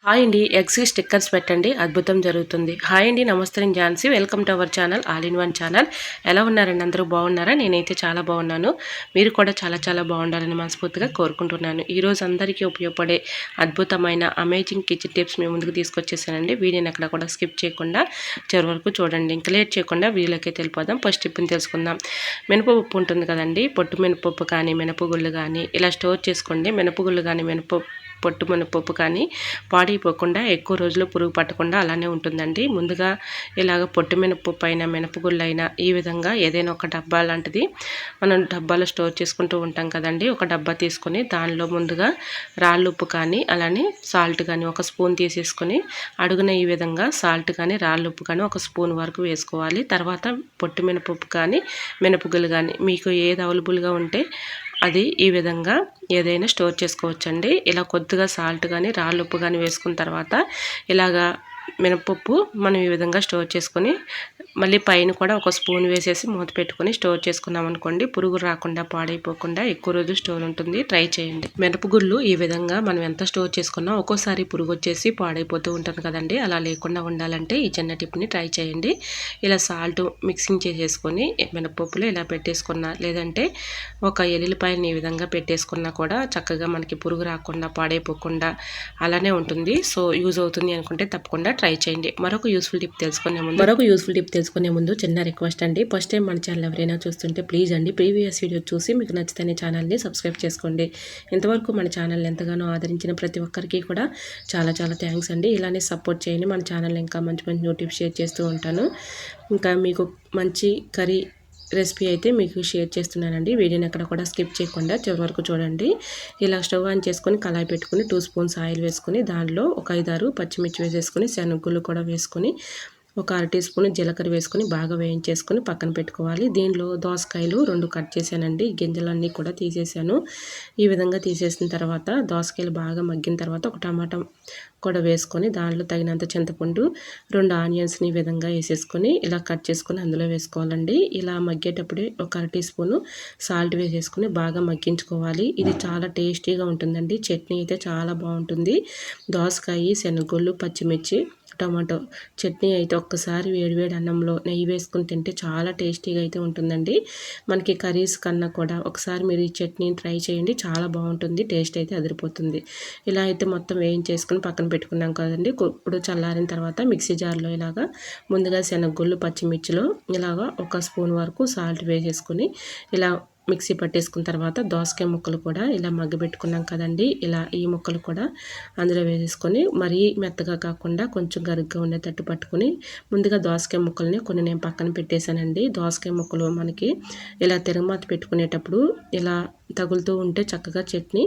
Hi అండి, eggs stickers పెట్టండి, అద్భుతం జరుగుతుంది. హాయ్ అండి, నమస్తే, నేను Jhansi. Welcome to our channel, all in one channel. ఎలా ఉన్నారండి? అందరూ బాగున్నారా? నేనైతే చాలా బాగున్నాను. మీరు కూడా చాలా చాలా బాగుండాలని మనస్ఫూర్తిగా కోరుకుంటున్నాను. ఈరోజు అందరికీ ఉపయోగపడే అద్భుతమైన అమేజింగ్ కిచెన్ టిప్స్ మీ ముందుకు తీసుకొచ్చేసానండి. వీడియోని ఎక్కడ కూడా స్కిప్ చేయకుండా చివరి వరకు చూడండి. ఇంకా లేట్ చేయకుండా వీడియోలోకి వెళ్ళిపోదాం. ఫస్ట్ టిప్ని తెలుసుకుందాం. మినపప్పు ఉంటుంది కదండి, పొట్టు మినపప్పు కానీ మినపగుళ్ళు కానీ ఇలా స్టోర్ చేసుకోండి. మినపగుళ్ళు కానీ పొట్టు మినపప్పు కానీ పాడైపోకుండా ఎక్కువ రోజులు పురుగు పట్టకుండా అలానే ఉంటుందండి. ముందుగా ఇలాగ పొట్టు మినపప్పు అయినా మినపగుళ్ళు అయినా ఈ విధంగా ఏదైనా ఒక డబ్బా లాంటిది మనం డబ్బాలో స్టోర్ చేసుకుంటూ ఉంటాం కదండి. ఒక డబ్బా తీసుకొని దానిలో ముందుగా రాళ్ళుప్పు కానీ అలానే సాల్ట్ కానీ ఒక స్పూన్ తీసేసుకొని అడుగున ఈ విధంగా సాల్ట్ కానీ రాళ్ళుప్పు కానీ ఒక స్పూన్ వరకు వేసుకోవాలి. తర్వాత పొట్టు మినపప్పు కానీ మినపగుళ్ళు కానీ మీకు ఏది అవైలబుల్గా ఉంటే అది ఈ విధంగా ఏదైనా స్టోర్ చేసుకోవచ్చండి. ఇలా కొద్దిగా సాల్ట్ కానీ రాళ్ళుప్పు కానీ వేసుకున్న తర్వాత ఇలాగా మినపప్పు మనం ఈ విధంగా స్టోర్ చేసుకొని మళ్ళీ పైన కూడా ఒక స్పూన్ వేసేసి మూత పెట్టుకొని స్టోర్ చేసుకున్నాం అనుకోండి, పురుగు రాకుండా పాడైపోకుండా ఎక్కువ రోజులు స్టోర్ ఉంటుంది. ట్రై చేయండి. మినపగుళ్ళు ఈ విధంగా మనం ఎంత స్టోర్ చేసుకున్నా ఒక్కోసారి పురుగు వచ్చేసి పాడైపోతూ ఉంటుంది కదండి. అలా లేకుండా ఉండాలంటే ఈ చిన్న టిప్ని ట్రై చేయండి. ఇలా సాల్ట్ మిక్సింగ్ చేసేసుకొని మినపప్పులో ఇలా పెట్టేసుకున్నా లేదంటే ఒక ఎల్లుల్లిపాయని ఈ విధంగా పెట్టేసుకున్నా కూడా చక్కగా మనకి పురుగు రాకుండా పాడైపోకుండా అలానే ఉంటుంది. సో యూజ్ అవుతుంది అనుకుంటే తప్పకుండా ట్రై చేయండి. మరొక యూస్ఫుల్ టిప్ తెలుసుకునే ముందు చిన్న రిక్వెస్ట్ అండి. ఫస్ట్ టైం మన ఛానల్ ఎవరైనా చూస్తుంటే ప్లీజ్ అండి ప్రీవియస్ వీడియో చూసి మీకు నచ్చితే ఛానల్ని సబ్స్క్రైబ్ చేసుకోండి. ఇంతవరకు మన ఛానల్ ఎంతగానో ఆదరించిన ప్రతి ఒక్కరికి కూడా చాలా చాలా థ్యాంక్స్ అండి. ఇలానే సపోర్ట్ చేయండి. మన ఛానల్ ఇంకా మంచి మంచి నోటిఫికేషన్ షేర్ చేస్తూ ఉంటాను. ఇంకా మీకు మంచి కర్రీ రెసిపీ అయితే మీకు షేర్ చేస్తున్నానండి. వీడియోని ఎక్కడ కూడా స్కిప్ చేయకుండా చివరి వరకు చూడండి. ఇలా స్టవ్ ఆన్ చేసుకొని కళాయి పెట్టుకుని 2 స్పూన్స్ ఆయిల్ వేసుకొని దానిలో ఒక 5-6 పచ్చిమిర్చి వేసేసుకొని శనగగుళ్ళు కూడా వేసుకొని ఒక 1/2 టీ స్పూన్ జీలకర్ర వేసుకొని బాగా వేయించేసుకొని పక్కన పెట్టుకోవాలి. దీనిలో దోసకాయలు 2 కట్ చేశానండి. గింజలన్నీ కూడా తీసేసాను. ఈ విధంగా తీసేసిన తర్వాత దోసకాయలు బాగా మగ్గిన తర్వాత ఒక టమాటా కూడా వేసుకొని దానిలో తగినంత చింతపండు 2 ఆనియన్స్ని ఈ విధంగా వేసేసుకొని ఇలా కట్ చేసుకొని అందులో వేసుకోవాలండి. ఇలా మగ్గేటప్పుడే ఒక 1/2 టీ స్పూను సాల్ట్ వేసేసుకొని బాగా మగ్గించుకోవాలి. ఇది చాలా టేస్టీగా ఉంటుందండి. చట్నీ అయితే చాలా బాగుంటుంది. దోసకాయ, శనగగుళ్ళు, పచ్చిమిర్చి, టమాటో చట్నీ అయితే ఒక్కసారి వేడివేడి అన్నంలో నెయ్యి వేసుకుని తింటే చాలా టేస్టీగా అయితే ఉంటుందండి. మనకి కర్రీస్ కన్నా కూడా ఒకసారి మీరు ఈ చట్నీని ట్రై చేయండి. చాలా బాగుంటుంది. టేస్ట్ అయితే అదిరిపోతుంది. ఇలా అయితే మొత్తం వేయించేసుకుని పక్కన పెట్టుకున్నాం కదండి. ఇప్పుడు చల్లారిన తర్వాత మిక్సీ జార్లో ఇలాగా ముందుగా శనగగుళ్ళు, పచ్చిమిర్చిలో ఇలాగా ఒక స్పూన్ వరకు సాల్ట్ వేసేసుకొని ఇలా మిక్సీ పట్టేసుకున్న తర్వాత దోసకాయ ముక్కలు కూడా ఇలా మగ్గబెట్టుకున్నాం కదండి. ఇలా ఈ ముక్కలు కూడా అందులో వేసేసుకొని మరీ మెత్తగా కాకుండా కొంచెం గరుగ్గా ఉండేటట్టు పట్టుకొని ముందుగా దోసకాయ ముక్కల్ని కొన్ని నేను పక్కన పెట్టేశానండి. దోసకాయ ముక్కలు మనకి ఇలా తిరగమాత పెట్టుకునేటప్పుడు ఇలా తగులుతూ ఉంటే చక్కగా చట్నీ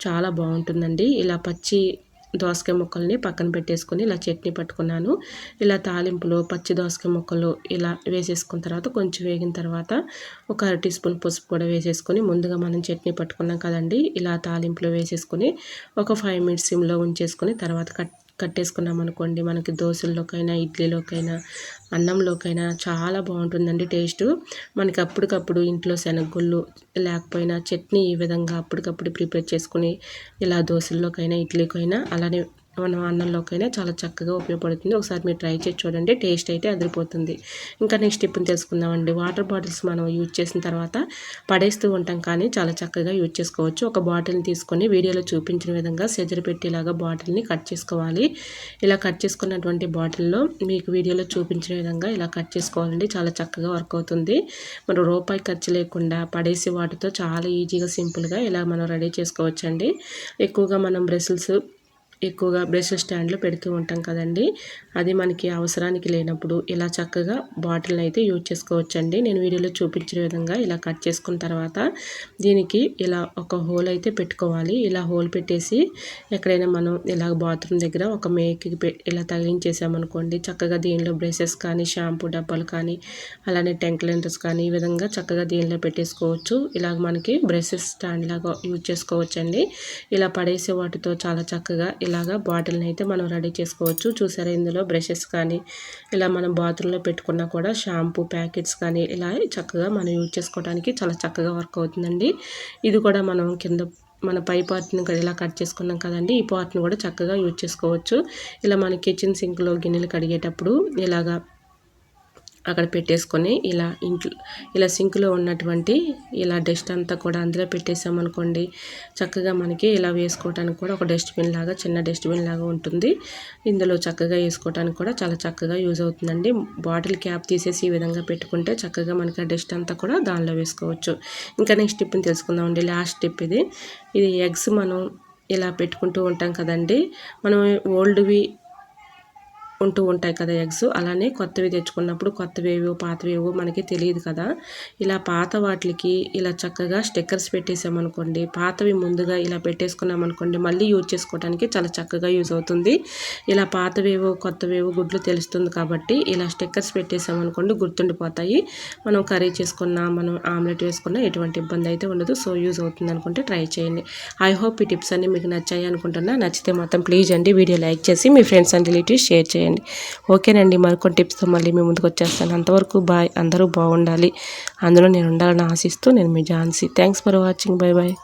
చాలా బాగుంటుందండి. ఇలా పచ్చి దోసకాయ ముక్కల్ని పక్కన పెట్టేసుకొని ఇలా చట్నీ పట్టుకున్నాను. ఇలా తాలింపులో పచ్చి దోసకాయ ముక్కలు ఇలా వేసేసుకున్న తర్వాత కొంచెం వేగిన తర్వాత ఒక 1/2 టీ స్పూన్ పసుపు కూడా వేసేసుకొని ముందుగా మనం చట్నీ పట్టుకున్నాం కదండి. ఇలా తాలింపులో వేసేసుకొని ఒక 5 మినిట్స్ సిమ్లో ఉంచేసుకొని తర్వాత కట్టేసుకున్నాం అనుకోండి, మనకి దోశల్లోకైనా ఇడ్లీలోకైనా అన్నంలోకైనా చాలా బాగుంటుందండి టేస్టు. మనకి అప్పటికప్పుడు ఇంట్లో శనగగుళ్ళు లేకపోయినా చట్నీ ఈ విధంగా అప్పటికప్పుడు ప్రిపేర్ చేసుకుని ఇలా దోశల్లోకైనా ఇడ్లీకైనా అలానే మనం అన్నంలోకైనా చాలా చక్కగా ఉపయోగపడుతుంది. ఒకసారి మీరు ట్రై చేసి చూడండి. టేస్ట్ అయితే అదిరిపోతుంది. ఇంకా నెక్స్ట్ టిప్ని తెలుసుకుందామండి. వాటర్ బాటిల్స్ మనం యూజ్ చేసిన తర్వాత పడేస్తూ ఉంటాం కానీ చాలా చక్కగా యూజ్ చేసుకోవచ్చు. ఒక బాటిల్ని తీసుకొని వీడియోలో చూపించిన విధంగా సెజర్ పెట్టేలాగా బాటిల్ని కట్ చేసుకోవాలి. ఇలా కట్ చేసుకున్నటువంటి బాటిల్లో మీకు వీడియోలో చూపించిన విధంగా ఇలా కట్ చేసుకోవాలండి. చాలా చక్కగా వర్క్ అవుతుంది. మనం రూపాయి ఖర్చు లేకుండా పడేసి వాటితో చాలా ఈజీగా సింపుల్గా ఇలా మనం రెడీ చేసుకోవచ్చండి. ఎక్కువగా మనం బ్రష్ స్టాండ్లో పెడుతూ ఉంటాం కదండి. అది మనకి అవసరానికి లేనప్పుడు ఇలా చక్కగా బాటిల్ని అయితే యూజ్ చేసుకోవచ్చండి. నేను వీడియోలో చూపించిన విధంగా ఇలా కట్ చేసుకున్న తర్వాత దీనికి ఇలా ఒక హోల్ అయితే పెట్టుకోవాలి. ఇలా హోల్ పెట్టేసి ఎక్కడైనా మనం ఇలా బాత్రూమ్ దగ్గర ఒక మేకి ఇలా తగిలించేసామనుకోండి, చక్కగా దీనిలో బ్రషెస్ కానీ షాంపూ డబ్బాలు కానీ అలానే టంగ్ క్లీనర్స్ కానీ ఈ విధంగా చక్కగా దీనిలో పెట్టేసుకోవచ్చు. ఇలాగ మనకి బ్రషెస్ స్టాండ్ లాగా యూజ్ చేసుకోవచ్చండి. ఇలా పడేసే వాటితో చాలా చక్కగా ఇలాగా బాటిల్ని అయితే మనం రెడీ చేసుకోవచ్చు. చూసారా, ఇందులో బ్రషెస్ కానీ ఇలా మనం బాత్రూంలో పెట్టుకున్నా కూడా షాంపూ ప్యాకెట్స్ కానీ ఇలా చక్కగా మనం యూజ్ చేసుకోవడానికి చాలా చక్కగా వర్క్ అవుతుందండి. ఇది కూడా మనం కింద మన పై పార్ట్ని ఇలా కట్ చేసుకున్నాం కదండి, ఈ పార్ట్ని కూడా చక్కగా యూజ్ చేసుకోవచ్చు. ఇలా మన కిచెన్ సింక్లో గిన్నెలు కడిగేటప్పుడు ఇలాగా అక్కడ పెట్టేసుకొని ఇలా సింక్లో ఉన్నటువంటి ఇలా డస్ట్ అంతా కూడా అందులో పెట్టేసామనుకోండి, చక్కగా మనకి ఇలా వేసుకోవడానికి కూడా ఒక డస్ట్బిన్ లాగా, చిన్న డస్ట్బిన్ లాగా ఉంటుంది. ఇందులో చక్కగా వేసుకోవడానికి కూడా చాలా చక్కగా యూజ్ అవుతుందండి. బాటిల్ క్యాప్ తీసేసి ఈ విధంగా పెట్టుకుంటే చక్కగా మనకి ఆ డస్ట్ అంతా కూడా దానిలో వేసుకోవచ్చు. ఇంకా నెక్స్ట్ టిప్ని తెలుసుకుందామండి. లాస్ట్ టిప్ ఇది ఎగ్స్ మనం ఇలా పెట్టుకుంటూ ఉంటాం కదండి, మనం ఓల్డ్వి ఉంటూ ఉంటాయి కదా ఎగ్స్, అలానే కొత్తవి తెచ్చుకున్నప్పుడు కొత్తవేవో పాతవేవో మనకి తెలియదు కదా. ఇలా పాత వాటికి ఇలా చక్కగా స్టిక్కర్స్ పెట్టేసామనుకోండి, పాతవి ముందుగా ఇలా పెట్టేసుకున్నామనుకోండి, మళ్ళీ యూజ్ చేసుకోవడానికి చాలా చక్కగా యూజ్ అవుతుంది. ఇలా పాతవేవో కొత్తవేవో గుడ్లు తెలుస్తుంది కాబట్టి ఇలా స్టిక్కర్స్ పెట్టేసామనుకోండి, గుర్తుండిపోతాయి. మనం కర్రీ చేసుకున్నా, మనం ఆమ్లెట్ వేసుకున్నా ఎటువంటి ఇబ్బంది అయితే ఉండదు. సో యూజ్ అవుతుంది అనుకుంటే ట్రై చేయండి. ఐ హోప్ ఈ టిప్స్ అన్నీ మీకు నచ్చాయి అనుకుంటున్నా. నచ్చితే మాత్రం ప్లీజ్ అండి వీడియో లైక్ చేసి మీ ఫ్రెండ్స్ అండ్ రిలేటివ్స్ షేర్ చేయండి. ఓకేనండి, మరికొన్ని టిప్స్తో మళ్ళీ మీ ముందుకు వచ్చేస్తాను. అంతవరకు బాయ్. అందరూ బాగుండాలి, అందులో నేను ఉండాలని ఆశిస్తూ నేను మీ Jhansi. Thanks for watching. Bye bye.